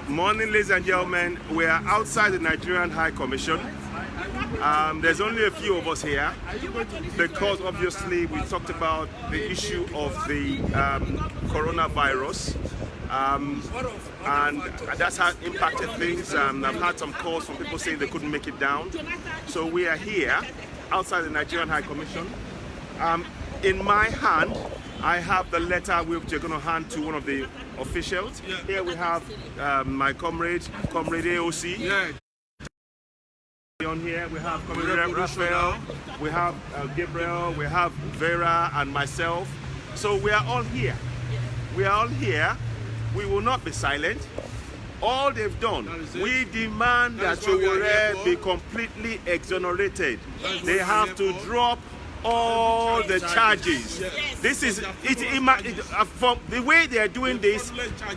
Morning, ladies and gentlemen. We are outside the Nigerian High Commission. There's only a few of us here because obviously we talked about the issue of the coronavirus, and that's how it impacted things. I've had some calls from people saying they couldn't make it down. So we are here outside the Nigerian High Commission. In my hand, I have the letter which you're going to hand to one of the officials. Here we have my comrade AOC. Yeah. On here we have Comrade Raphael, we have Gabriel, we have Vera and myself. So we are all here. We are all here. We will not be silent. All they've done, we demand that Sowore be completely exonerated. They have to drop all the charges. This is from the way they are doing this.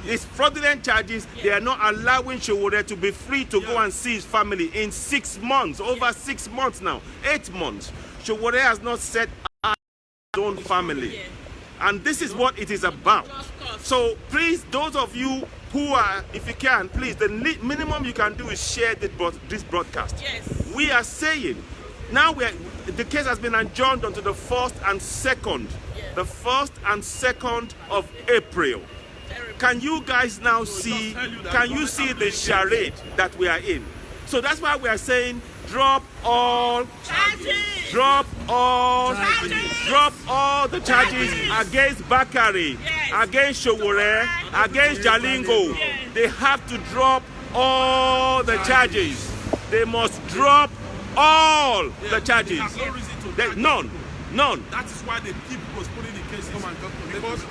It's fraudulent charges. They are not allowing Sowore to be free to go and see his family in 6 months, over 6 months now, 8 months. Sowore has not set up his own family, and this is what it is about. So please, those of you who are, if you can, please, the minimum you can do is share this broadcast. We are saying now the case has been adjourned until the 1st and 2nd, the 1st and 2nd of April. Can you guys now see? Can you see the charade that we are in? So that's why we are saying drop all charges. Drop all the charges against Bakari, against Sowore, against Jalingo. They have to drop all the charges. They must drop all the charges. None. That is why they keep postponing the case, because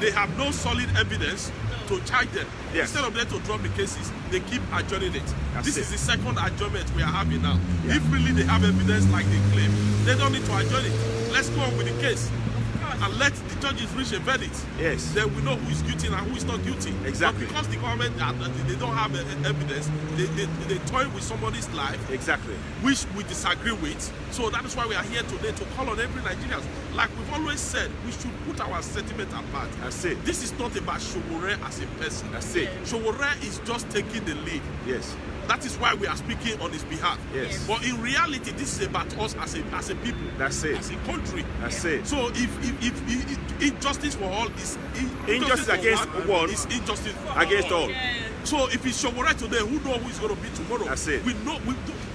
they have no solid evidence to charge them. Instead of them to drop the cases, they keep adjourning it. This is the second adjournment we are having now. If really they have evidence like they claim, they don't need to adjourn it. Let's go on with the case and let the judges reach a verdict. Then we know who is guilty and who is not guilty. Exactly. But because the government, they don't have evidence, they toy with somebody's life. Exactly. Which we disagree with. So that is why we are here today to call on every Nigerian. Like we've always said, we should put our sentiment apart. That's it. This is not about Sowore as a person. That's it. Sowore is just taking the lead. That is why we are speaking on his behalf. But in reality, this is about us as a people. That's it. As a country. That's it. So if injustice for all is injustice against one, is injustice against all. So if it's Sowore today, who knows who is going to be tomorrow? That's it. We know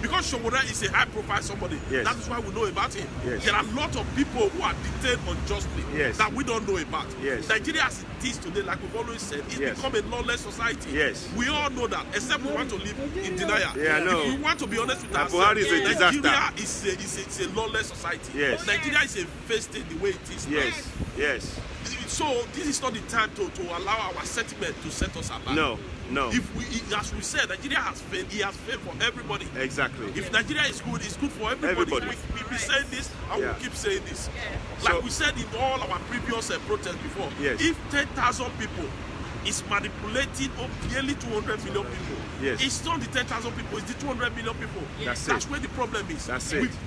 because Sowore is a high-profile somebody. That is why we know about him. There are a lot of people who are detained unjustly that we don't know about. Nigeria as it is today, like we've always said, it's become a lawless society. We all know that, except we want to live in denial. If we want to be honest with ourselves, Nigeria is a lawless society. Nigeria is a failed state the way it is now. So this is not the time to allow our sentiment to set us apart. No. As we said, Nigeria has failed. He has failed for everybody. Exactly. If Nigeria is good, it's good for everybody. We've been saying this, and we'll keep saying this. Like we said in all our previous protests before, if 10,000 people is manipulating nearly 200 million people, it's not the 10,000 people, it's the 200 million people. That's where the problem is. We've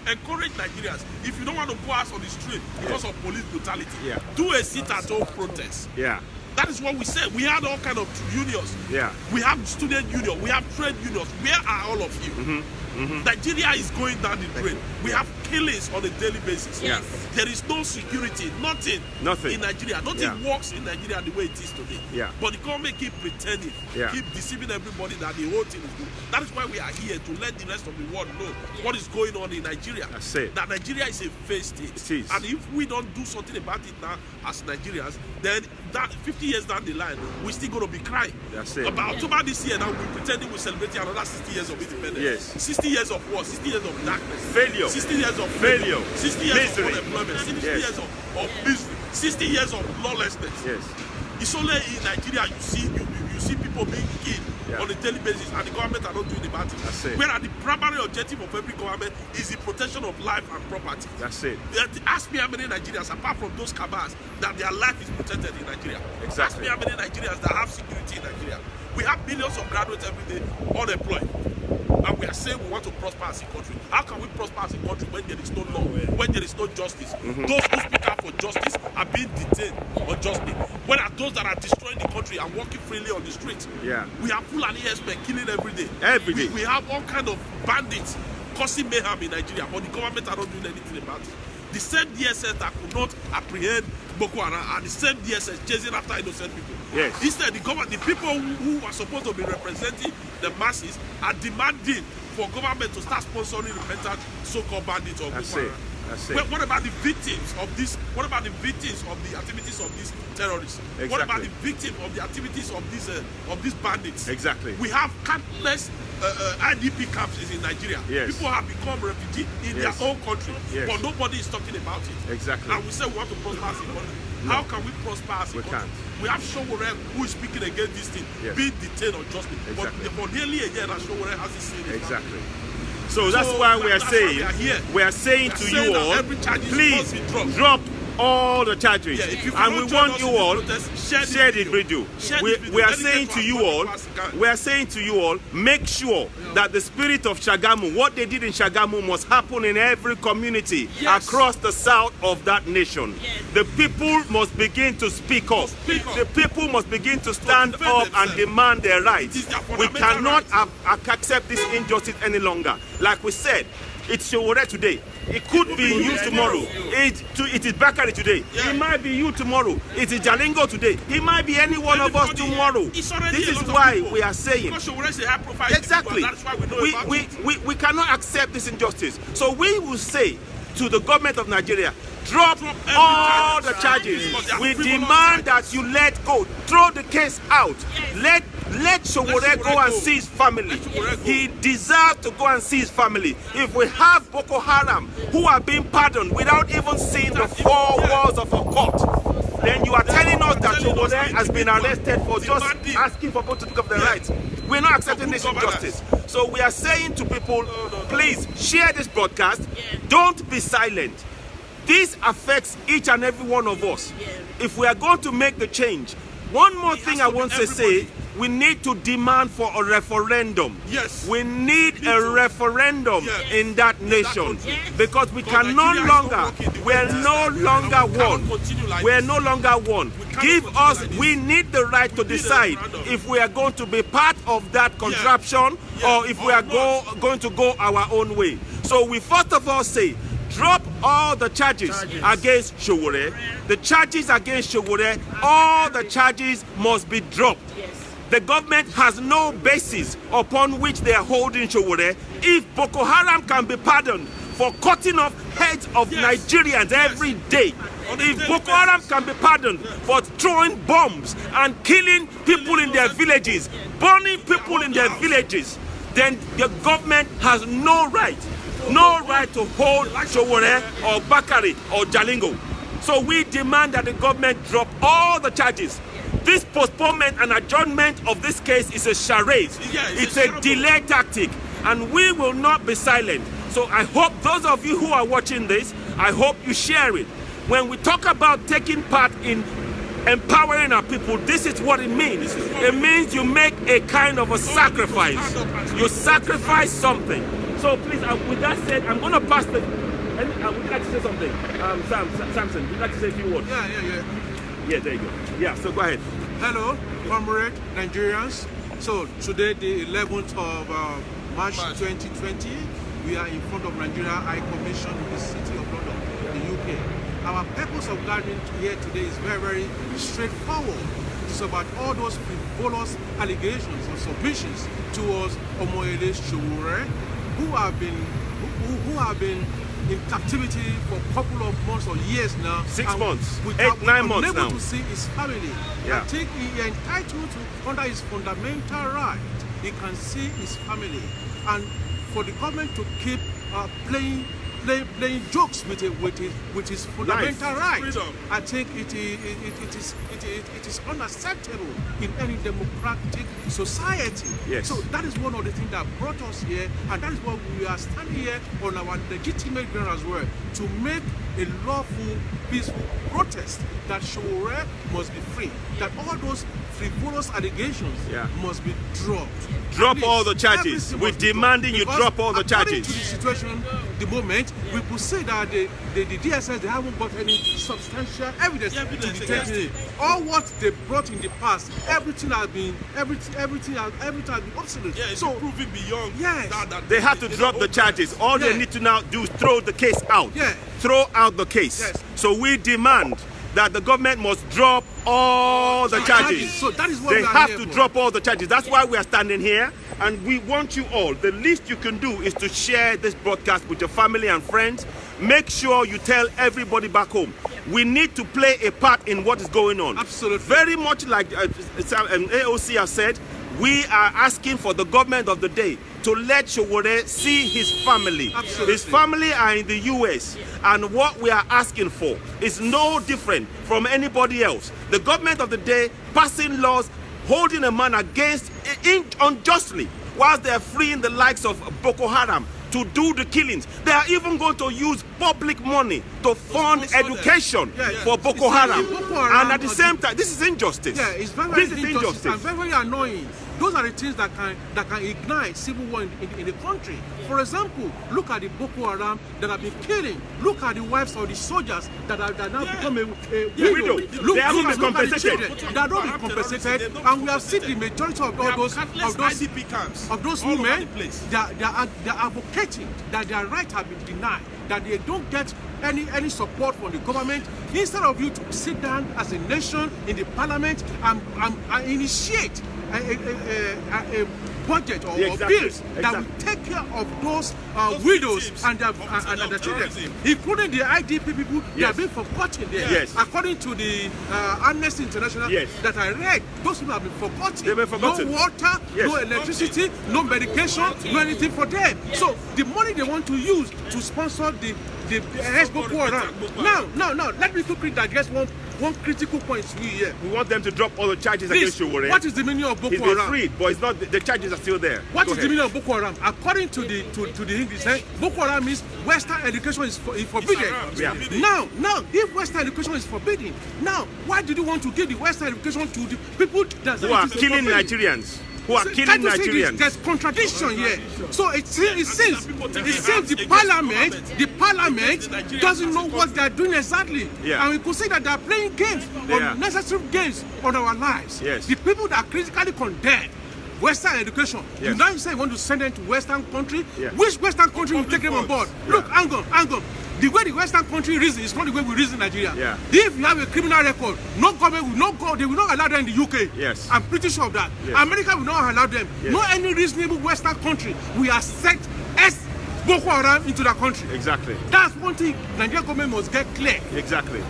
encouraged Nigerians, if you don't want to go out on the street because of police brutality, do a sit-at-home protest. That is what we said. We had all kind of unions. We have student union. We have trade unions. Where are all of you? Nigeria is going down the drain. We have killings on a daily basis. There is no security. Nothing in Nigeria. Nothing works in Nigeria the way it is today. But the government keep pretending, keep deceiving everybody that the whole thing is good. That is why we are here, to let the rest of the world know what is going on in Nigeria. That Nigeria is a failed state. And if we don't do something about it now as Nigerians, then that 50 years down the line, we're still going to be crying. About October this year now, we're pretending we're celebrating another 60 years of independence. 60 years of war, 60 years of darkness. Failure. 60 years of failure. 60 years of unemployment. 60 years of misery. 60 years of lawlessness. It's only in Nigeria you see people being killed on a daily basis, and the government are not doing about it. Whereas the primary objective of every government is the protection of life and property. Ask me how many Nigerians, apart from those cabals, that their life is protected in Nigeria. Ask me how many Nigerians that have security in Nigeria. We have millions of graduates every day unemployed. And we are saying we want to prosper as a country. How can we prosper as a country when there is no law, when there is no justice? Those who speak out for justice are being detained unjustly. When are those that are destroying the country and walking freely on the streets? Yeah. We have Fulani herdsmen killing every day. Every day. We have all kind of bandits causing mayhem in Nigeria, but the government are not doing anything about it. The same DSS that could not apprehend Boko Haram are the same DSS chasing after innocent people. Yes. Instead, the government, the people who are supposed to be representing the masses are demanding for government to start sponsoring repentant so-called bandits or Boko Haram. What about the victims of this? What about the victims of the activities of these terrorists? Exactly. What about the victims of the activities of these bandits? Exactly. We have countless IDP camps in Nigeria. Yes. People have become refugees in their own country, but nobody is talking about it. Exactly. And we say we want to prosper as a country. How can we prosper as a country? We have Sowore who is speaking against this thing, being detained unjustly. Exactly. But for nearly a year, Sowore hasn't seen it. Exactly. So that's why we are saying to you all, please drop all the charges, and we want you all share the video. We are saying to you all, make sure that the spirit of Shagamu, what they did in Shagamu, must happen in every community across the south of that nation. The people must begin to speak up. The people must begin to stand up and demand their rights. We cannot accept this injustice any longer. Like we said, it's Sowore today. It could be you tomorrow. It is Bakari today. It might be you tomorrow. It is Jalingo today. It might be any one of us tomorrow. This is why we are saying. Exactly. We cannot accept this injustice. So we will say to the government of Nigeria, drop all the charges. We demand that you let go. Throw the case out. Let Sowore go and see his family. He deserves to go and see his family. If we have Boko Haram who are being pardoned without even seeing the four walls of a court, then you are telling us that Sowore has been arrested for just asking for people to pick up their rights. We're not accepting this injustice. So we are saying to people, please share this broadcast. Don't be silent. This affects each and every one of us. If we are going to make the change, one more thing I want to say, we need to demand for a referendum. Yes. We need a referendum in that nation because we can no longer, we're no longer one. We're no longer one. Give us, we need the right to decide if we are going to be part of that contraption or if we are going to go our own way. So we first of all say, drop all the charges against Sowore. The charges against Sowore, all the charges must be dropped. The government has no basis upon which they are holding Sowore. If Boko Haram can be pardoned for cutting off heads of Nigerians every day, if Boko Haram can be pardoned for throwing bombs and killing people in their villages, burning people in their villages, then the government has no right to hold Sowore or Bakari or Jalingo. So we demand that the government drop all the charges. This postponement and adjournment of this case is a charade. It's a delay tactic, and we will not be silent. So I hope those of you who are watching this, I hope you share it. When we talk about taking part in empowering our people, this is what it means. It means you make a kind of a sacrifice. You sacrifice something. So please, with that said, I'm going to pass the... would you like to say something? Samson, would you like to say a few words? Yeah, there you go. Yeah, so go ahead. Hello, comrade Nigerians. So today, the 11th of March 2020, we are in front of Nigeria High Commission in the city of London, the UK. Our purpose of gathering here today is very, very straightforward. It's about all those frivolous allegations or submissions towards Omoyele Sowore, who have been in captivity for a couple of months or years now. 6 months, 8, 9 months now. Unable to see his family. I think he is entitled to, under his fundamental right, he can see his family. And for the government to keep playing jokes with his fundamental right, I think it is unacceptable in any democratic society. Yes. So that is one of the things that brought us here, and that is why we are standing here on our legitimate ground as well, to make a lawful, peaceful protest that Sowore must be free, that all those frivolous allegations must be dropped. Drop all the charges. We're demanding you drop all the charges. According to the situation, the moment, we could say that the DSS, they haven't got any substantial evidence to detect it. All what they brought in the past, everything has been obsolete. Yeah, it's so proving beyond. Yes, they have to drop the charges. All they need to now do is throw the case out. Throw out the case. So we demand that the government must drop all the charges. So that is what they we are have here to for. drop all the charges. That's why we are standing here, and we want you all. The least you can do is to share this broadcast with your family and friends. Make sure you tell everybody back home. We need to play a part in what is going on. Absolutely. Very much like AOC has said, we are asking for the government of the day to let Sowore see his family. Absolutely. His family are in the US, and what we are asking for is no different from anybody else. The government of the day passing laws holding a man against unjustly whilst they are freeing the likes of Boko Haram to do the killings. They are even going to use public money to fund education for Boko Haram. And at the same time, this is injustice. Yeah, it's very injustice and very annoying. Those are the things that can ignite civil war in the country. For example, look at the Boko Haram that have been killing. Look at the wives of the soldiers that now become a widow. They haven't been compensated. They are not being compensated, and we have seen the majority of those women. They are advocating that their rights have been denied, that they don't get any support from the government. Instead of you to sit down as a nation in the parliament and initiate a budget or bills that will take care of those widows and their children, including the IDP people. They are being forgotten there. According to the Amnesty International that I read, those people have been forgotten. They've been forgotten. No water, no electricity, no medication, no anything for them. So the money they want to use to sponsor the Boko Haram. Now, let me quickly digress one critical point to you here. We want them to drop all the charges against Sowore. What is the meaning of Boko Haram? He's been freed, but it's not. The charges are still there. What is the meaning of Boko Haram? According to the English, Boko Haram means Western education is forbidden. Now, if Western education is forbidden, now why did you want to give the Western education to the people that who are killing Nigerians? Who are killing Nigerians? There's contradiction here. So it seems the parliament doesn't know what they're doing exactly. And we could say that they're playing games, unnecessary games on our lives. The people that critically condemn Western education, you now say you want to send them to Western country. Which Western country will take them on board? Look, hang on. The way the Western country reason is not the way we reason in Nigeria. If you have a criminal record, no government will not go. They will not allow them in the UK. I'm pretty sure of that. America will not allow them. No any reasonable Western country will accept Boko Haram into the country. Exactly. That's one thing Nigerian government must get clear. Exactly.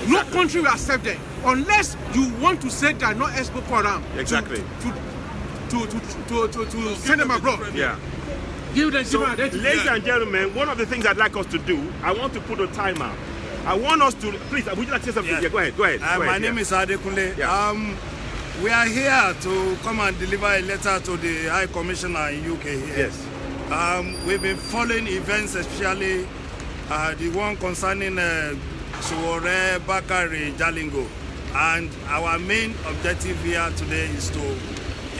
No country will accept them unless you want to say they are not Boko Haram. Exactly. To send them abroad. So, ladies and gentlemen, one of the things I'd like us to do, I want to put a timer. I want us to, please, would you like to say something? Go ahead. My name is Adekunle. We are here to come and deliver a letter to the High Commissioner in UK here. We've been following events, especially the one concerning Sowore, Bakari, Jalingo. And our main objective here today is to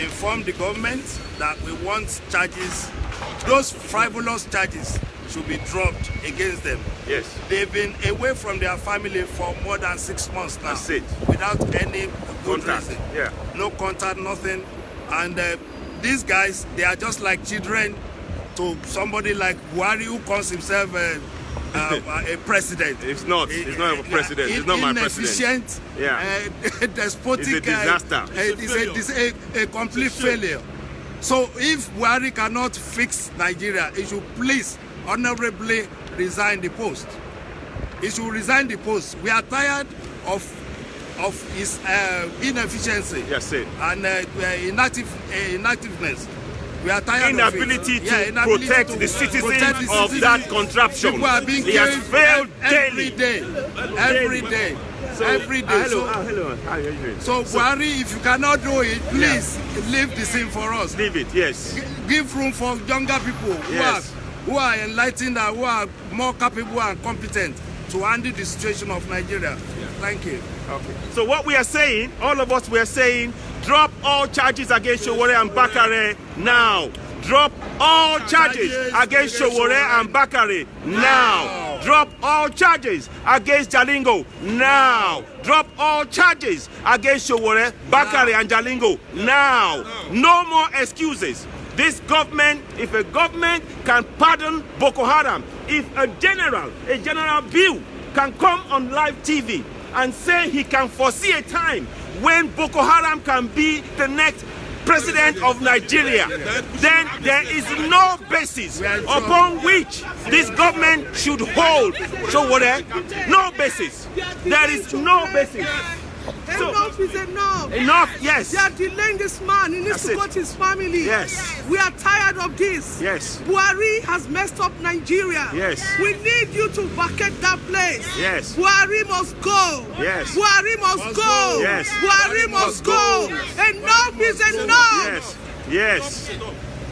inform the government that we want charges, those frivolous charges should be dropped against them. They've been away from their family for more than 6 months now. That's it. Without any good reason. No contact, nothing. And these guys, they are just like children to somebody like Buhari, who calls himself a president. It's not a president. It's not my president. Inefficient, despotic. It's a disaster. It's a complete failure. So if Buhari cannot fix Nigeria, he should please honorably resign the post. He should resign the post. We are tired of his inefficiency and inactiveness. We are tired inability of it. to protect the citizens of that contraption. People are being he has failed every day. Hello. How are you doing? So Buhari, if you cannot do it, please leave the scene for us. Leave it, yes. Give room for younger people who are enlightened and who are more capable and competent to handle the situation of Nigeria. Thank you. Okay. So what we are saying, all of us, we are saying, drop all charges against Sowore and Bakare now. Drop all charges against Sowore and Bakare now. Drop all charges against Jalingo now. Drop all charges against Sowore, Bakare and Jalingo now. No more excuses. This government, if a government can pardon Boko Haram, if a general Bill can come on live TV and say he can foresee a time when Boko Haram can be the next president of Nigeria, then there is no basis upon which this government should hold Sowore. No basis. There is no basis. So, enough is enough. Enough, yes. They are delaying this man. He needs to go to his family. Yes. We are tired of this. Yes. Buhari has messed up Nigeria. Yes. We need you to vacate that place. Yes. Buhari must go. Yes. Buhari must go. Yes. Buhari must go. Enough is enough. Yes. Yes.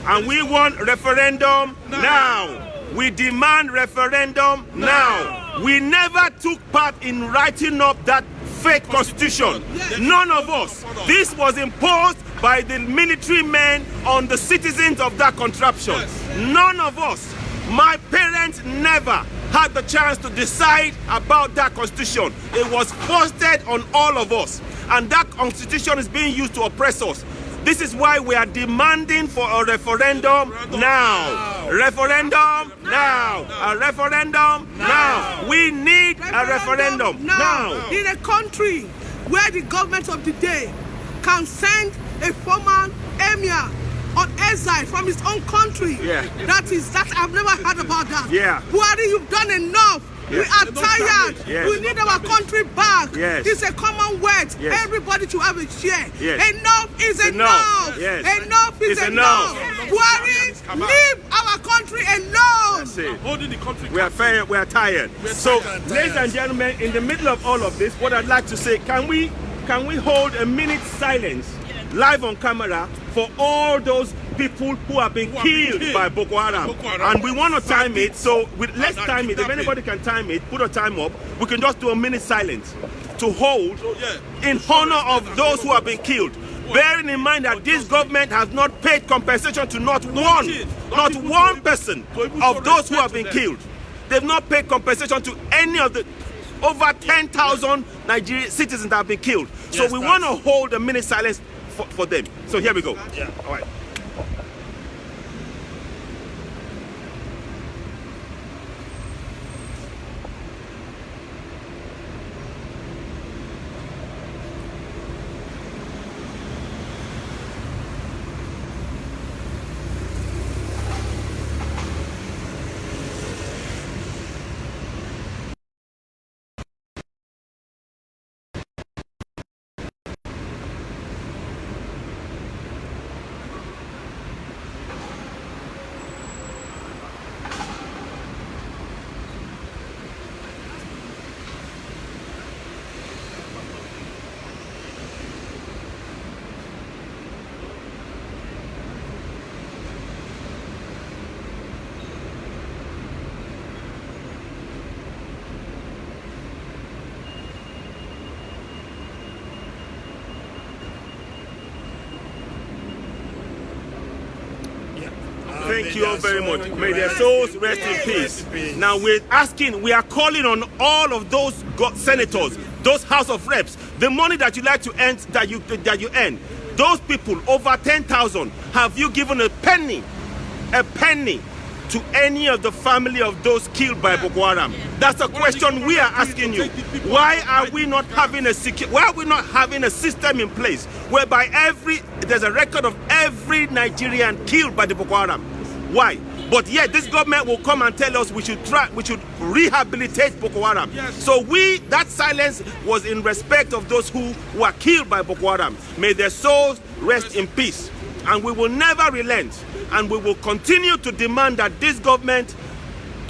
And we want referendum now. We demand referendum now. We never took part in writing up that fake constitution. None of us. This was imposed by the military men on the citizens of that contraption. None of us. My parents never had the chance to decide about that constitution. It was foisted on all of us. And that constitution is being used to oppress us. This is why we are demanding for a referendum now. Referendum now. A referendum now. We need a referendum now. In a country where the government of the day can send a former emir on exile from his own country. That I've never heard about that. Buhari, you've done enough. We are tired. We need our country back. It's a commonwealth. Everybody to have a share. Enough is enough. Enough is enough. Buhari, leave our country alone. That's it. Holding the country. We are tired. So, ladies and gentlemen, in the middle of all of this, what I'd like to say, can we hold a minute silence live on camera for all those people who have been killed by Boko Haram. And we want to time it, so let's time it. If anybody can time it, put a time up, we can just do a minute silence to hold in honor of those who have been killed. Bearing in mind that this government has not paid compensation to not one person of those who have been killed. They've not paid compensation to any of the over 10,000 Nigerian citizens that have been killed. So we want to hold a minute silence for them. So here we go. All right. Thank you all very much. May their souls rest in peace. Now we are calling on all of those senators, those House of Reps, the money that you like to earn, that you earn. Those people, over 10,000, have you given a penny to any of the family of those killed by Boko Haram? That's a question we are asking you. Why are we not having a system in place whereby there's a record of every Nigerian killed by the Boko Haram? Why? But yet this government will come and tell us we should rehabilitate Boko Haram. So that silence was in respect of those who were killed by Boko Haram. May their souls rest in peace. And we will never relent. And we will continue to demand that this government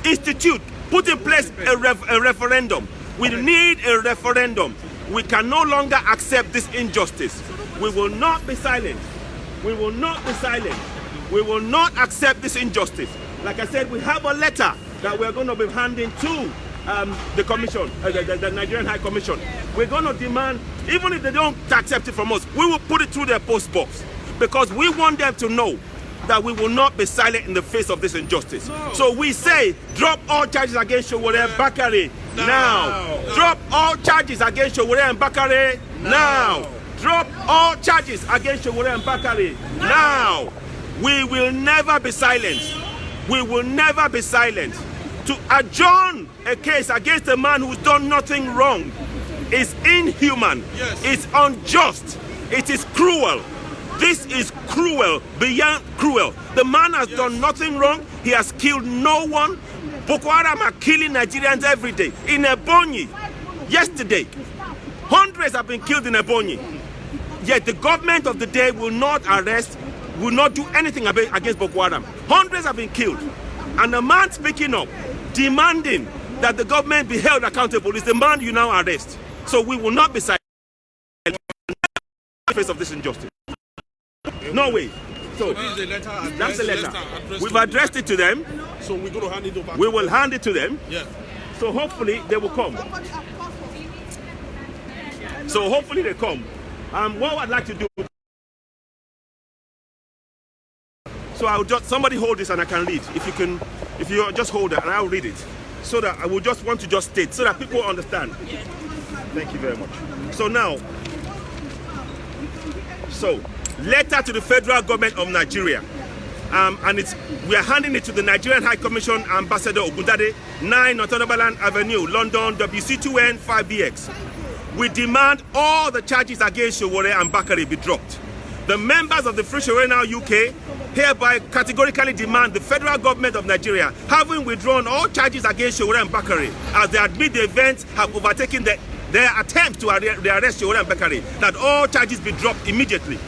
put in place a referendum. We need a referendum. We can no longer accept this injustice. We will not be silent. We will not be silent. We will not accept this injustice. Like I said, we have a letter that we're going to be handing to the commission, the Nigerian High Commission. We're going to demand, even if they don't accept it from us, we will put it through their post box, because we want them to know that we will not be silent in the face of this injustice. No. So we say, drop all charges against Sowore and Bakare now. Drop all charges against Sowore and Bakare now. Drop all charges against Sowore and Bakare now. We will never be silent. We will never be silent. To adjourn a case against a man who's done nothing wrong is inhuman. Yes. It's unjust. It is cruel. This is cruel, beyond cruel. The man has done nothing wrong. He has killed no one. Boko Haram are killing Nigerians every day. In Ebonyi, yesterday, hundreds have been killed in Ebonyi. Yet the government of the day will not arrest, will not do anything against Boko Haram. Hundreds have been killed. And the man speaking up, demanding that the government be held accountable, is the man you now arrest. So we will not be silent in the face of this injustice. No way. So this is a letter that's a letter. We've addressed it to them. So we're going to hand it over. We will hand it to them. Yeah. So hopefully they will come. So hopefully they come. What I'd like to do. So I'll just, somebody hold this and I can read. If you just hold it and I'll read it. So that I will just want to just state so that people understand. Thank you very much. So now, letter to the federal government of Nigeria. And we are handing it to the Nigerian High Commission Ambassador Ogundade, 9 Northumberland Avenue, London, WC2N 5BX. We demand all the charges against Sowore and Bakare be dropped. The members of the Free Sowore Now UK hereby categorically demand the federal government of Nigeria, having withdrawn all charges against Sowore and Bakare, as they admit the events have overtaken their attempt to arrest Sowore and Bakare, that all charges be dropped immediately.